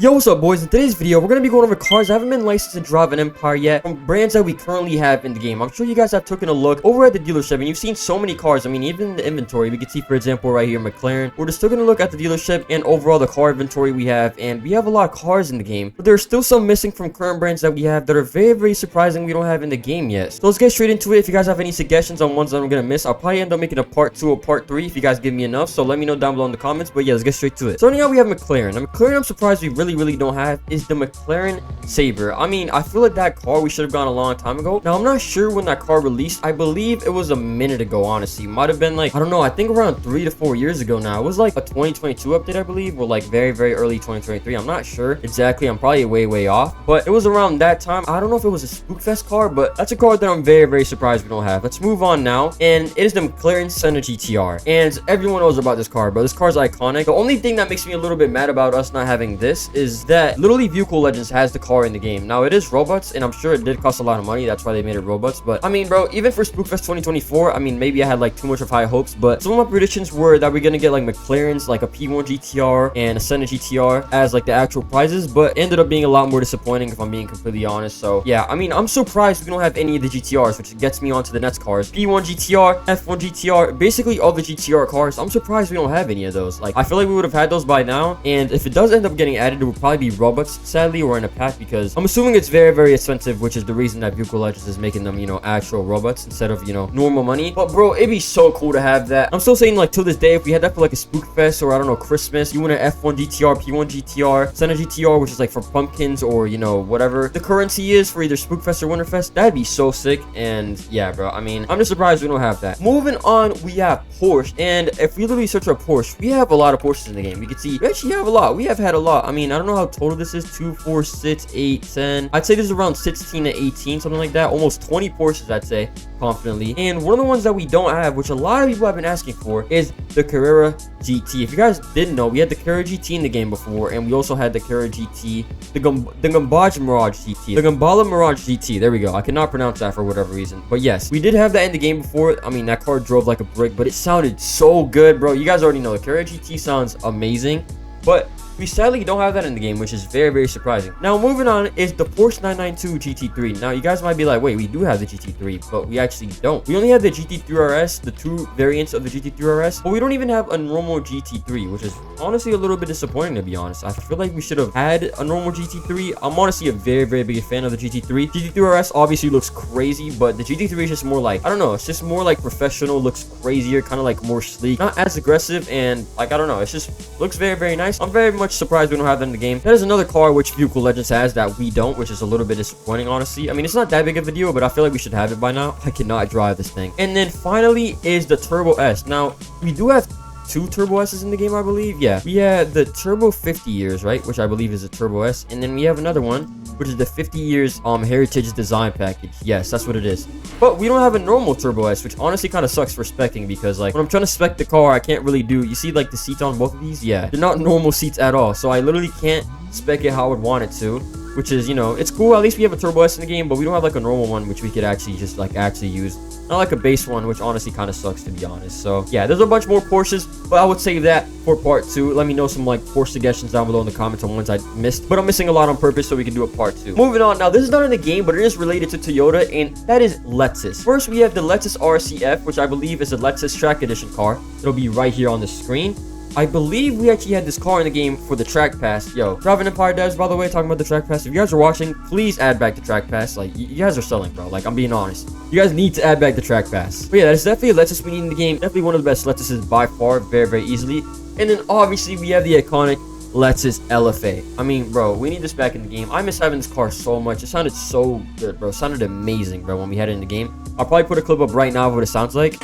Yo, what's up, boys? In today's video, we're going to be going over cars I haven't been licensed to drive an Empire yet from brands that we currently have in the game. I'm sure you guys have taken a look over at the dealership and you've seen so many cars. I mean, even in the inventory, we can see, for example, right here, McLaren. We're just taking a look at the dealership and overall the car inventory we have, and we have a lot of cars in the game, but there's still some missing from current brands that we have that are very, very surprising we don't have in the game yet. So let's get straight into it. If you guys have any suggestions on ones that I'm going to miss, I'll probably end up making a part 2 or part 3 if you guys give me enough, so let me know down below in the comments. But yeah, let's get straight to it. Starting out, we have McLaren. Now, McLaren, I'm surprised we really don't have is the McLaren Sabre. I mean, I feel like that car we should have gone a long time ago. Now, I'm not sure when that car released. I believe it was a minute ago, honestly. Might have been like, I don't know, I think around 3 to 4 years ago now. It was like a 2022 update, I believe, or like very, very early 2023. I'm not sure exactly. I'm probably way off, but it was around that time. I don't know if it was a Spookfest car, but that's a car that I'm very surprised we don't have. Let's move on now, and it is the McLaren Senna GTR, and everyone knows about this car, but this car is iconic. The only thing that makes me a little bit mad about us not having this is that literally Vehicle Legends has the car in the game. Now, it is Roblox, and I'm sure it did cost a lot of money. That's why they made it Roblox. But I mean, bro, even for Spookfest 2024, I mean, maybe I had like too much of high hopes, but some of my predictions were that we're gonna get like McLaren's, like a P1 GTR and a Senna GTR as like the actual prizes, but ended up being a lot more disappointing if I'm being completely honest. So yeah, I mean, I'm surprised we don't have any of the GTRs, which gets me onto the next cars. P1 GTR, F1 GTR, basically all the GTR cars. I'm surprised we don't have any of those. Like, I feel like we would have had those by now, and if it does end up getting added, it would probably be Robux, sadly, or in a pack, because I'm assuming it's very expensive, which is the reason that Vehicle Legends is making them, you know, actual Robux instead of, you know, normal money. But bro, it'd be so cool to have that. I'm still saying, like, till this day, if we had that for like a Spookfest or I don't know, Christmas, you want an F1 GTR, P1 GTR, Senna GTR, which is like for pumpkins or, you know, whatever the currency is for either Spookfest or Winterfest, that'd be so sick. And yeah, bro, I mean, I'm just surprised we don't have that. Moving on, we have Porsche, and if we literally search our Porsche, we have a lot of Porsches in the game. We can see we actually have a lot. We have had a lot. I mean, I don't know how total this is. 2, 4, 6, 8, 10. I'd say this is around 16 to 18, something like that. Almost 20 Porsches, I'd say, confidently. And one of the ones that we don't have, which a lot of people have been asking for, is the Carrera GT. If you guys didn't know, we had the Carrera GT in the game before, and we also had the Carrera GT, the Gambala Mirage GT, the Gambala Mirage GT. There we go. I cannot pronounce that for whatever reason, but yes, we did have that in the game before. I mean, that car drove like a brick, but it sounded so good, bro. You guys already know the Carrera GT sounds amazing, but we sadly don't have that in the game, which is very surprising. Now, moving on is the Porsche 992 GT3. Now, you guys might be like, wait, we do have the GT3, but we actually don't. We only have the GT3 RS, the 2 variants of the GT3 RS, but we don't even have a normal GT3, which is honestly a little bit disappointing, to be honest. I feel like we should have had a normal GT3. I'm honestly a very big fan of the GT3. GT3 RS obviously looks crazy, but the GT3 is just more like, I don't know, it's just more like professional, looks crazier, kind of like more sleek, not as aggressive, and like, I don't know, it's just looks very nice. I'm very much surprised we don't have that in the game. That is another car which Vehicle Legends has that we don't, which is a little bit disappointing, honestly. I mean, it's not that big of a deal, but I feel like we should have it by now. I cannot drive this thing. And then finally is the Turbo S. Now, we do have 2 Turbo S's in the game, I believe. Yeah, we had the Turbo 50 years, right, which I believe is a Turbo S, and then we have another one which is the 50 years heritage design package. Yes, that's what it is. But we don't have a normal Turbo S, which honestly kind of sucks for specking, because like when I'm trying to spec the car, I can't really do, you see like the seats on both of these? Yeah, they're not normal seats at all, so I literally can't spec it how I would want it to, which is, you know, it's cool. At least we have a Turbo S in the game, but we don't have like a normal one which we could actually just like actually use. Not like a base one, which honestly kind of sucks, to be honest. So yeah, there's a bunch more Porsches, but I would save that for part 2. Let me know some like Porsche suggestions down below in the comments on ones I missed, but I'm missing a lot on purpose so we can do a part 2. Moving on, now this is not in the game, but it is related to Toyota, and that is Lexus. First, we have the Lexus RCF, which I believe is a Lexus Track Edition car. It'll be right here on the screen. I believe we actually had this car in the game for the Track Pass. Yo, Driving Empire devs, by the way, talking about the Track Pass. If you guys are watching, please add back the Track Pass. Like, you guys are selling, bro. Like, I'm being honest. You guys need to add back the Track Pass. But yeah, that is definitely a Lexus we need in the game. Definitely one of the best Lexuses by far, very easily. And then obviously we have the iconic Lexus LFA. I mean, bro, we need this back in the game. I miss having this car so much. It sounded so good, bro. It sounded amazing, bro, when we had it in the game. I'll probably put a clip up right now of what it sounds like.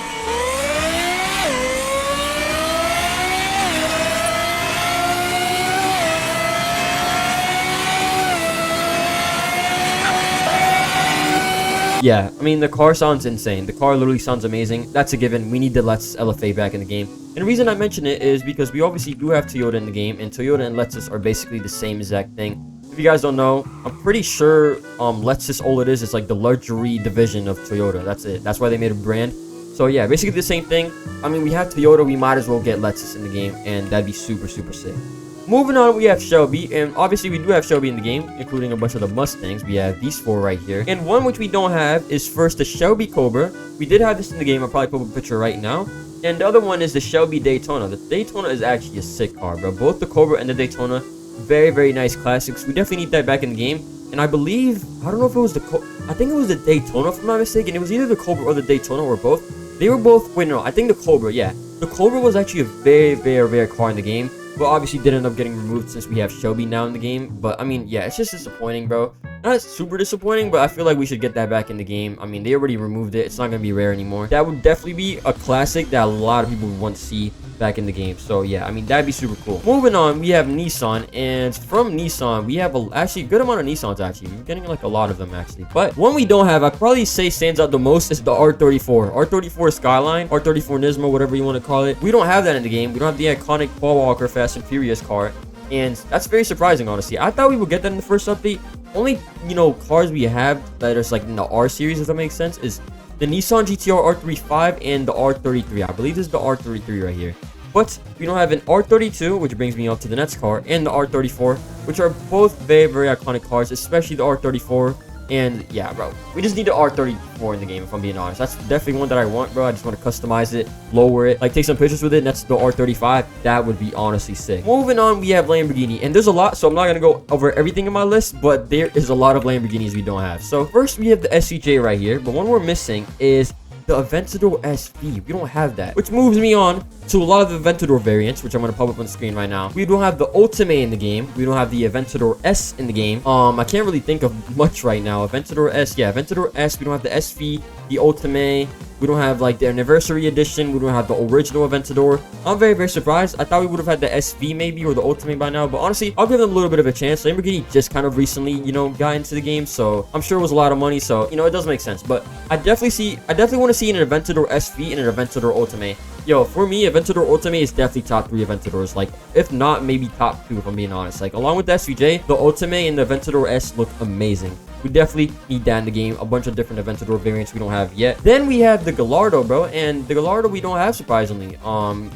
Yeah, I mean, the car sounds insane. The car literally sounds amazing. That's a given. We need the Lexus LFA back in the game. And the reason I mention it is because we obviously do have Toyota in the game, and Toyota and Lexus are basically the same exact thing. If you guys don't know, I'm pretty sure Lexus, all it is like the luxury division of Toyota. That's it. That's why they made a brand. So yeah, basically the same thing. I mean, we have Toyota, we might as well get Lexus in the game, and that'd be super sick. Moving on, we have Shelby, and obviously we do have Shelby in the game, including a bunch of the Mustangs. We have these 4 right here. And one which we don't have is first the Shelby Cobra. We did have this in the game. I'll probably put up a picture right now. And the other one is the Shelby Daytona. The Daytona is actually a sick car, bro. Both the Cobra and the Daytona, very, very nice classics. We definitely need that back in the game. And I believe, I don't know if it was I think it was the Daytona, if I'm not mistaken. It was either the Cobra or the Daytona or both. They were both, wait, no, I think the Cobra, yeah. The Cobra was actually a very, very rare car in the game. But obviously did end up getting removed since we have Shelby now in the game. But I mean, yeah, it's just disappointing, bro. Not super disappointing, but I feel like we should get that back in the game. I mean, they already removed it. It's not going to be rare anymore. That would definitely be a classic that a lot of people would want to see back in the game. So yeah, I mean, that'd be super cool. Moving on, we have Nissan, and from Nissan we have actually a good amount of Nissans. Actually, we're getting like a lot of them actually, but one we don't have, I probably say stands out the most, is the R34 Skyline, R34 Nismo, whatever you want to call it. We don't have that in the game. We don't have the iconic Paul Walker Fast and Furious car, and that's very surprising, honestly. I thought we would get that in the first update. Only, you know, cars we have that is like in the R series, if that makes sense, is the Nissan GTR R35 and the R33. I believe this is the R33 right here. But we don't have an R32, which brings me up to the next car, and the R34, which are both very, very iconic cars, especially the R34. And yeah, bro, we just need the R34 in the game, if I'm being honest. That's definitely one that I want, bro. I just want to customize it, lower it, like take some pictures with it, and that's the R35. That would be honestly sick. Moving on, we have Lamborghini, and there's a lot, so I'm not going to go over everything in my list, but there is a lot of Lamborghinis we don't have. So first, we have the SCJ right here, but one we're missing is the Aventador SV. We don't have that, which moves me on to a lot of the Aventador variants, which I'm going to pop up on the screen right now. We don't have the Ultimate in the game. We don't have the Aventador S in the game. I can't really think of much right now. Aventador S, yeah, Aventador S. We don't have the SV, the Ultimate. We don't have like the anniversary edition. We don't have the original Aventador. I'm very, very surprised. I thought we would have had the SV maybe, or the Ultimate by now, but honestly, I'll give them a little bit of a chance. Lamborghini just kind of recently, you know, got into the game, so I'm sure it was a lot of money, so you know, it does make sense. But I definitely want to see an Aventador SV and an Aventador Ultimate. Yo, for me, Aventador Ultimate is definitely top 3 Aventadors. Like, if not, maybe top 2, if I'm being honest. Like, along with the SVJ, the Ultimate and the Aventador S look amazing. We definitely need that in the game. A bunch of different Aventador variants we don't have yet. Then we have the Gallardo, bro. And the Gallardo we don't have, surprisingly.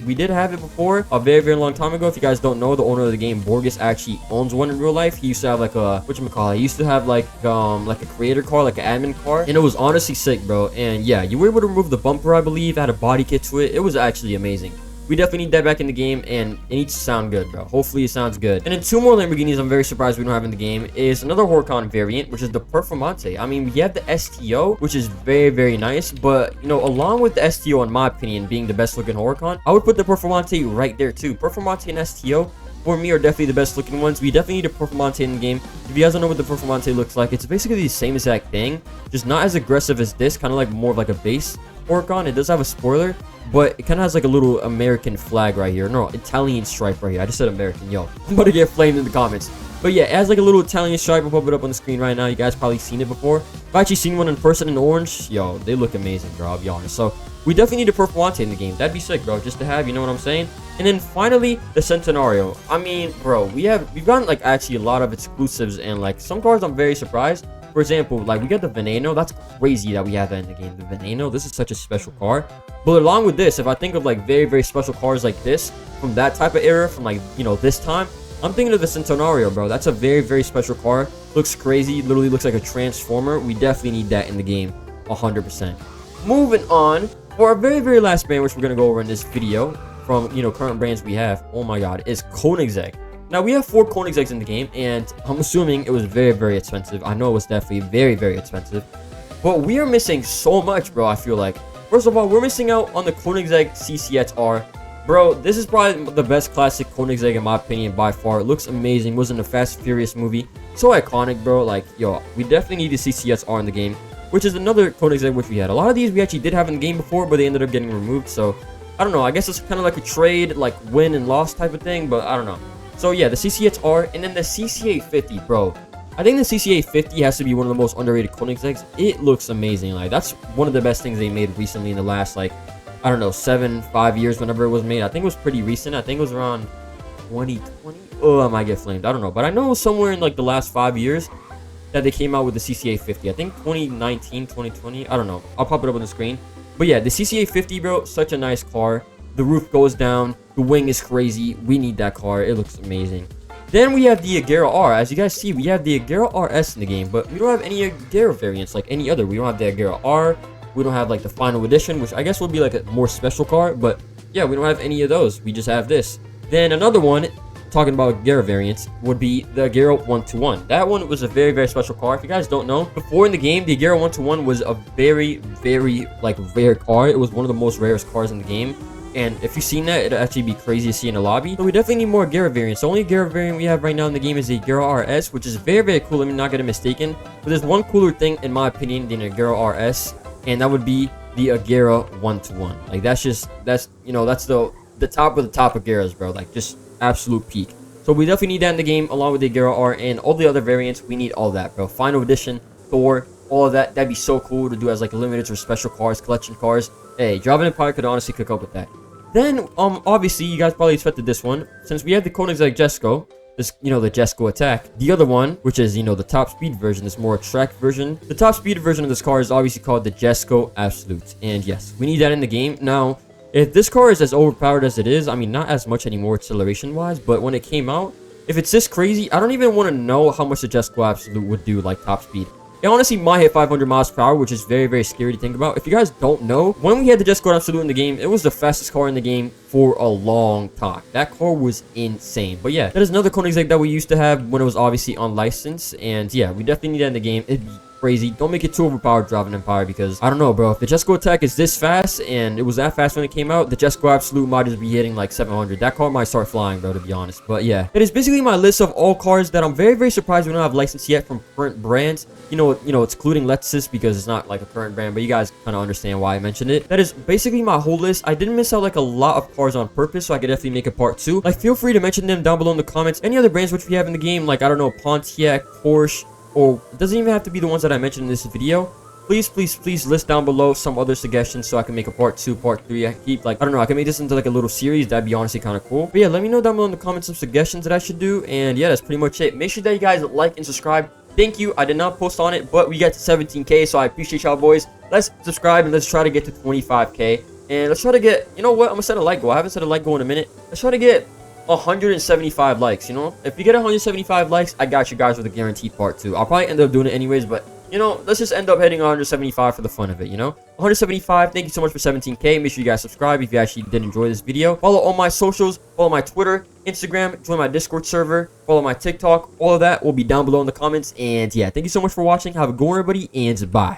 We did have it before a very, very long time ago. If you guys don't know, the owner of the game, Borges, actually owns one in real life. He used to have like a, whatchamacallit, he used to have like a creator car, like an admin car. And it was honestly sick, bro. And yeah, you were able to remove the bumper, I believe. It had a body kit to it. It was actually amazing. We definitely need that back in the game, and it needs to sound good, bro. Hopefully it sounds good. And then 2 more Lamborghinis I'm very surprised we don't have in the game is another Huracan variant, which is the Performante. I mean, we have the STO, which is very, very nice, but, you know, along with the STO, in my opinion, being the best looking Huracan, I would put the Performante right there too. Performante and STO, for me, are definitely the best looking ones. We definitely need a Performante in the game. If you guys don't know what the Performante looks like, it's basically the same exact thing, just not as aggressive as this, kind of like more of like a base Huracan. It does have a spoiler, but it kind of has like a little American flag right here. No, Italian stripe right here. I just said American. Yo, I'm about to get flamed in the comments. But yeah, it has like a little Italian stripe. I'll pop it up on the screen right now. You guys probably seen it before. I've actually seen one in person in orange. Yo, they look amazing, bro. I'll be honest. So we definitely need a Performante in the game. That'd be sick, bro, just to have, you know what I'm saying? And then finally, the Centenario. I mean, bro, we've gotten like actually a lot of exclusives, and like some cars I'm very surprised. For example, like we got the Veneno. That's crazy that we have that in the game. The Veneno, this is such a special car. But along with this, if I think of like very, very special cars like this from that type of era, from like, you know, this time, I'm thinking of the Centenario, bro. That's a very, very special car. Looks crazy. Literally looks like a transformer. We definitely need that in the game, 100%. Moving on, for our very, very last brand, which we're going to go over in this video from, you know, current brands we have, oh my god, is Koenigsegg. Now, we have 4 Koenigsegg's in the game, and I'm assuming it was very, very expensive. I know it was definitely very, very expensive. But we are missing so much, bro, I feel like. First of all, we're missing out on the Koenigsegg CCXR. Bro, this is probably the best classic Koenigsegg in my opinion by far. It looks amazing. It was in the Fast and Furious movie. So iconic, bro. Like, yo, we definitely need the CCXR in the game, which is another Koenigsegg which we had. A lot of these we actually did have in the game before, but they ended up getting removed. So, I don't know. I guess it's kind of like a trade, like win and loss type of thing, but I don't know. So yeah, the CCXR, and then the CC850, bro. I think the CC850 has to be one of the most underrated Koenigseggs. It looks amazing. Like, that's one of the best things they made recently in the last, like, I don't know, 5 years, whenever it was made. I think it was pretty recent. I think it was around 2020. Oh, I might get flamed. I don't know. But I know it was somewhere in, like, the last 5 years that they came out with the CC850. I think 2019, 2020. I don't know. I'll pop it up on the screen. But yeah, the CC850, bro, such a nice car. The roof goes down. The wing is crazy. We need that car. It looks amazing. Then we have the Agera R. As you guys see, we have the Agera RS in the game, but we don't have any Agera variants like any other. We don't have the Agera R. We don't have like the final edition, which I guess would be like a more special car, but yeah, we don't have any of those. We just have this. Then another one, talking about Agera variants, would be the Agera 121. That one was a very, very special car. If you guys don't know, before in the game, the Agera 121 was a very, very like rare car. It was one of the most rarest cars in the game. And if you've seen that, it'd actually be crazy to see in a lobby. So we definitely need more Agera variants. The only Agera variant we have right now in the game is the Agera RS, which is very, very cool. Let me not get it mistaken. But there's one cooler thing, in my opinion, than Agera RS, and that would be the Agera 121. Like, that's the top of the top Ageras, bro. Like, just absolute peak. So we definitely need that in the game, along with the Agera R and all the other variants. We need all that, bro. Final edition, Thor, all of that. That'd be so cool to do as like limited or special cars, collection cars. Hey, Driving Empire could honestly cook up with that. Then, obviously, you guys probably expected this one. Since we have the Koenigsegg Jesko, this, the Jesko Attack. The other one, which is, the top speed version, this more track version. The top speed version of this car is obviously called the Jesko Absolute. And yes, we need that in the game. Now, if this car is as overpowered as it is, I mean, not as much anymore acceleration-wise, but when it came out, if it's this crazy, I don't even want to know how much the Jesko Absolute would do, like, top speed. It honestly might hit 500 miles per hour, which is very, very scary to think about. If you guys don't know, when we had the Jesko Absolute in the game, it was the fastest car in the game for a long time. That car was insane. But yeah, that is another Koenigsegg that we used to have when it was obviously on license. And yeah, we definitely need that in the game. It'd be crazy. Don't make it too overpowered, Driving Empire, because I don't know, bro. If the Jesko Attack is this fast and it was that fast when it came out, the Jesko Absolute might just be hitting like 700. That car might start flying, bro, to be honest. But yeah, that is basically my list of all cars that I'm very, very surprised we don't have license yet from current brands. It's including Lexus because it's not like a current brand, but you guys kind of understand why I mentioned it. That is basically my whole list. I didn't miss out like a lot of cars on purpose, so I could definitely make a part 2. Like, feel free to mention them down below in the comments. Any other brands which we have in the game, like, I don't know, Pontiac, Porsche, or it doesn't even have to be the ones that I mentioned in this video. Please, please, please list down below some other suggestions so I can make a part 2, part 3. I don't know, I can make this into like a little series. That'd be honestly kind of cool. But yeah, let me know down below in the comments some suggestions that I should do. And yeah, that's pretty much it. Make sure that you guys like and subscribe. Thank you. I did not post on it, but we got to 17K, so I appreciate y'all, boys. Let's subscribe and let's try to get to 25K. And let's try to get, you know what? I'm gonna set a like goal. I haven't set a like goal in a minute. Let's try to get 175 likes. If you get 175 likes, I got you guys with a guaranteed part 2. I'll probably end up doing it anyways, but let's just end up hitting 175 for the fun of it. 175. Thank you so much for 17K. Make sure you guys subscribe if you actually did enjoy this video. Follow all my socials. Follow my Twitter, Instagram. Join my Discord server. Follow my TikTok. All of that will be down below in the comments. And yeah, thank you so much for watching. Have a good one, everybody, and bye.